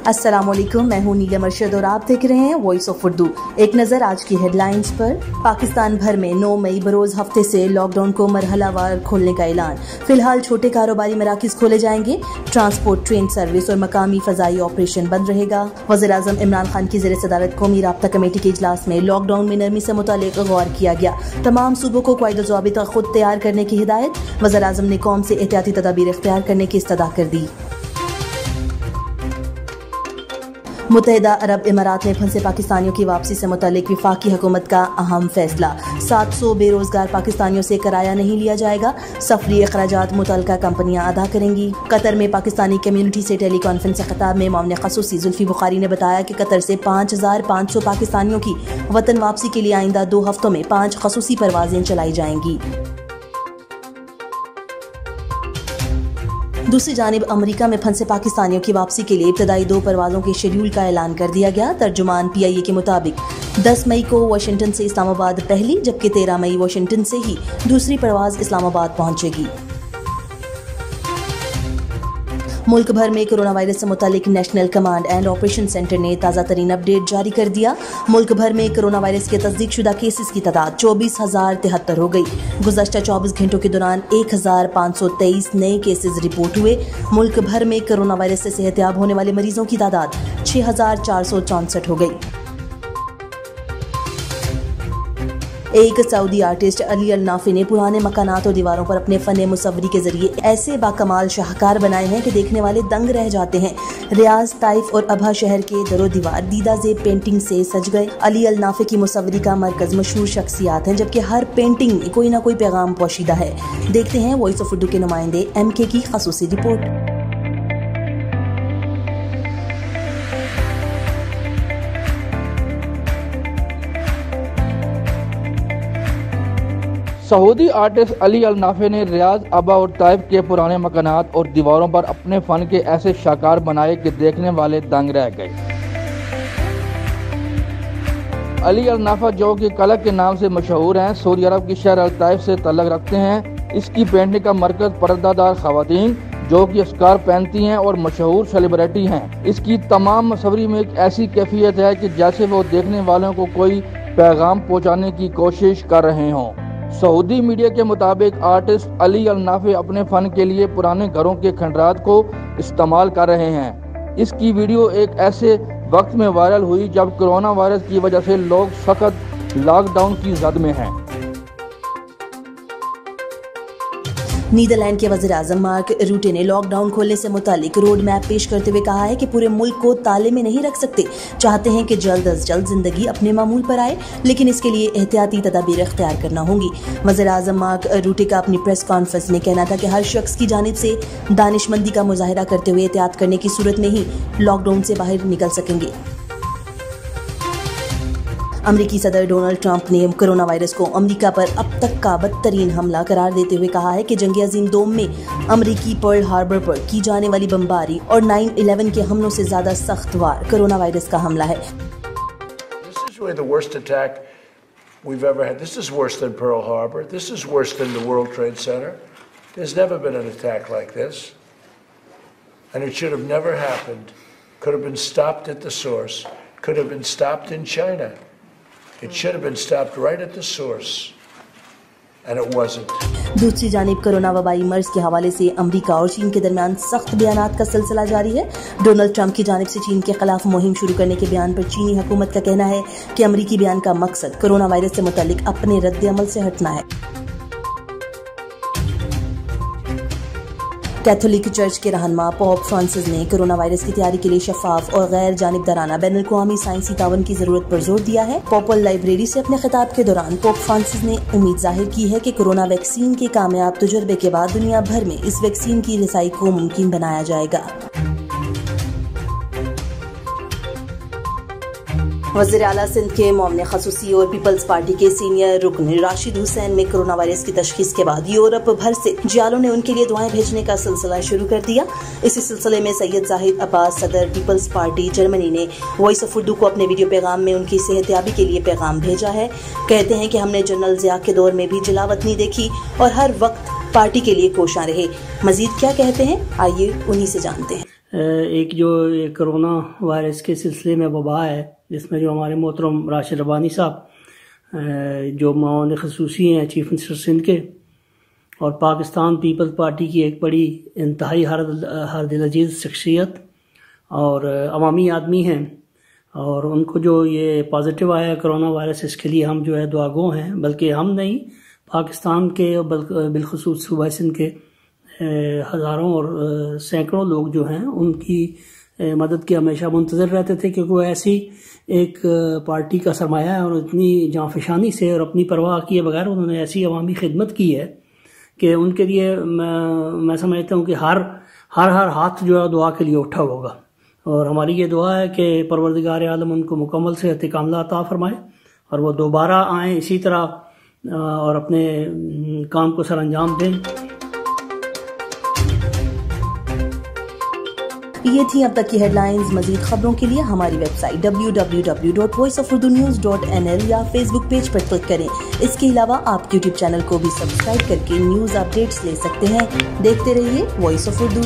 अस्सलामुअलैकुम, मैं हूं नीलम अरशद और आप देख रहे हैं वॉइस ऑफ उर्दू। एक नजर आज की हेडलाइंस पर। पाकिस्तान भर में 9 मई बरोज हफ्ते से लॉकडाउन को मरहलावार खोलने का ऐलान। फिलहाल छोटे कारोबारी मराकिज खोले जाएंगे। ट्रांसपोर्ट, ट्रेन सर्विस और मकामी फजाई ऑपरेशन बंद रहेगा। वज़ीर-ए-आज़म इमरान खान की ज़ेर सदारत कौमी राब्ता कमेटी के इजलास में लॉकडाउन में नरमी से मुतालिक गौर किया गया। तमाम सूबों को क़वाइद ज़ाबिता खुद तैयार करने की हिदायत। वज़ीर-ए-आज़म ने कौम से एहतियाती तदाबीर इख्तियार करने की इस्तदा कर दी। मुत्तहिदा अरब इमारात में फंसे पाकिस्तानियों की वापसी से मुतालिक वफाकी हुकूमत का अहम फैसला। 700 बेरोजगार पाकिस्तानियों से किराया नहीं लिया जाएगा। सफरी अखराजात मुतल्लिका कंपनियां अदा करेंगी। कतर में पाकिस्तानी कम्युनिटी से टेली कॉन्फ्रेंस खिताब में मामले खसूसी जुल्फी बुखारी ने बताया कि कतर से 5500 पाकिस्तानियों की वतन वापसी के लिए आइंदा 2 हफ्तों में 5 खसूसी परवाजें चलाई जाएंगी। दूसरी जानिब अमेरिका में फंसे पाकिस्तानियों की वापसी के लिए इब्तदाई 2 परवाज़ों के शेड्यूल का ऐलान कर दिया गया। तर्जुमान PIA के मुताबिक 10 मई को वाशिंगटन से इस्लामाबाद पहली, जबकि 13 मई वाशिंगटन से ही दूसरी परवाज़ इस्लामाबाद पहुंचेगी। मुल्क भर में कोरोना वायरस से मुतालिक national command and operation centre ने ताज़ा तरीन अपडेट जारी कर दिया। मुल्क भर में कोरोना वायरस के तस्दीक शुदा केसेस की तादाद 24,073 हो गई। गुज़श्ता 24 घंटों के दौरान 1,523 नए केसेस रिपोर्ट हुए। मुल्क भर में कोरोना वायरस से सेहतयाब होने वाले मरीजों की तादाद 6,464 हो गई। एक सऊदी आर्टिस्ट अली अल नाफी ने पुराने मकानात और दीवारों पर अपने फन मुसव्वरी के जरिए ऐसे बाकमाल शाहकार बनाए हैं कि देखने वाले दंग रह जाते हैं। रियाज, ताइफ और अबहा शहर के दरो दीवार दीदा ज़ेब पेंटिंग से सज गए। अली अल नाफी की मुसव्वरी का मरकज मशहूर शख्सियात हैं, जबकि हर पेंटिंग में कोई ना कोई पैगाम पोशीदा है। देखते हैं वॉइस ऑफ उर्दू के नुमाइंदे MK की खसूसी रिपोर्ट। सऊदी आर्टिस्ट अली अल नाफे ने रियाज, अबा और ताइफ के पुराने मकानात और दीवारों पर अपने फन के ऐसे शाहकार बनाए कि देखने वाले दंग रह गए। अली अल नाफा, जो कि कलक के नाम से मशहूर हैं, सऊदी अरब की शहर अल ताइफ से तल्लक रखते हैं। इसकी पेंटिंग का मरकज पर्दादार खवातीन जो कि स्कार्फ पहनती हैं और मशहूर सेलिब्रिटी हैं। इसकी तमाम मसवरी में एक ऐसी कैफियत है कि जैसे वो देखने वालों को कोई पैगाम पहुँचाने की कोशिश कर रहे हों। सऊदी मीडिया के मुताबिक आर्टिस्ट अली अल नाफे अपने फन के लिए पुराने घरों के खंडरात को इस्तेमाल कर रहे हैं। इसकी वीडियो एक ऐसे वक्त में वायरल हुई जब कोरोना वायरस की वजह से लोग सख्त लॉकडाउन की जद में हैं। नीदरलैंड के वज़ीर-ए-आज़म मार्क रूटे ने लॉकडाउन खोलने से मुतालिक रोड मैप पेश करते हुए कहा है कि पूरे मुल्क को ताले में नहीं रख सकते। चाहते हैं कि जल्द अज जल्द जिंदगी अपने मामूल पर आए, लेकिन इसके लिए एहतियाती तदाबीर इख्तियार करना होंगी। वज़ीर-ए-आज़म मार्क रूटे का अपनी प्रेस कॉन्फ्रेंस में कहना था कि हर शख्स की जानिब से दानिशमंदी का मुजाहिरा करते हुए एहतियात करने की सूरत में ही लॉकडाउन से बाहर निकल सकेंगे। अमरीकी सदर डोनाल्ड ट्रंप ने कोरोना वायरस को अमरीका पर अब तक का बदतरीन हमला करार देते हुए कहा है कि जंग अजीम दोम में अमरीकी पर्ल हार्बर पर की जाने वाली बमबारी और 9/11 के हमलों से ज्यादा सख्त वार कोरोना वायरस का हमला है। This is really the worst attack we've ever had. This is worse than Pearl Harbor. This is worse than the World Trade Center. There's never been an attack like this. And it should have never happened. Could have been stopped at the source. Could have been stopped in China. It should have been stopped right at the source, and it wasn't. दूसरी जानिब corona वबाई मर्ज के हवाले से अमरीका और चीन के दरमियान सख्त बयानात का सिलसिला जारी है। डोनाल्ड ट्रंप की जानिब से चीन के खिलाफ मुहिम शुरू करने के बयान पर चीनी हुकूमत का कहना है कि अमरीकी बयान का मकसद कोरोना वायरस से मुतालिक अपने रद्द अमल से हटना है। कैथोलिक चर्च के रहनुमा पोप फ्रांसिस ने कोरोना वायरस की तैयारी के लिए शफाफ और गैर जानिबदाराना बैनुल अक़वामी साइंसी तावन की जरूरत पर जोर दिया है। पोपल लाइब्रेरी से अपने खिताब के दौरान पोप फ्रांसिस ने उम्मीद जाहिर की है कि कोरोना वैक्सीन के कामयाब तजुर्बे के बाद दुनिया भर में इस वैक्सीन की रिसाई को मुमकिन बनाया जाएगा। वज़ीर आला सिंध के मोमिन खसूसी और पीपल्स पार्टी के सीनियर रुकन राशिद हुसैन में कोरोना वायरस की तशखीस के बाद यूरोप भर से जियालों ने उनके लिए दुआएं भेजने का सिलसिला शुरू कर दिया। इसी सिलसिले में सैयद जाहिद अब्बास, सदर पीपल्स पार्टी जर्मनी, ने वॉइस ऑफ उर्दू को अपने वीडियो पैगाम में उनकी सेहतयाबी के लिए पैगाम भेजा है। कहते हैं कि हमने जनरल ज़िया के दौर में भी जलावत नहीं देखी और हर वक्त पार्टी के लिए कोशां रहे। मजीद क्या कहते हैं, आइए उन्हीं से जानते हैं। एक जो ये कोरोना वायरस के सिलसिले में वबा है, जिसमें जो हमारे मोहतरम राशिद रब्बानी साहब जो माओन खसूसी हैं चीफ मिनिस्टर सिंध के, और पाकिस्तान पीपल्स पार्टी की एक बड़ी इंतहाई हर दिल अजीज शख्सियत और अवामी आदमी हैं, और उनको जो ये पॉजिटिव आया कोरोना वायरस, इसके लिए हम जो है दुआगो हैं। बल्कि हम नहीं, पाकिस्तान के बिलखुसूस सूबा सिंध के हज़ारों और सैकड़ों लोग जो हैं उनकी मदद के हमेशा मुंतज़र रहते थे, क्योंकि वो ऐसी एक पार्टी का सरमाया है और इतनी जाँफशानी से और अपनी परवाह किए बगैर उन्होंने ऐसी अवामी खिदमत की है कि उनके लिए मैं समझता हूँ कि हर हाथ जो है दुआ के लिए उठा होगा। और हमारी ये दुआ है कि परवरदिगार आलम उनको मुकम्मल सेहत कामिला अता फरमाए और वो दोबारा आएँ इसी तरह और अपने काम को सर अंजाम दें। ये थी अब तक की हेडलाइंस। मजीद खबरों के लिए हमारी वेबसाइट www.voiceofurdu.nl या फेसबुक पेज पर क्लिक करें। इसके अलावा आप यूट्यूब चैनल को भी सब्सक्राइब करके न्यूज अपडेट्स ले सकते हैं। देखते रहिए वॉइस ऑफ उर्दू।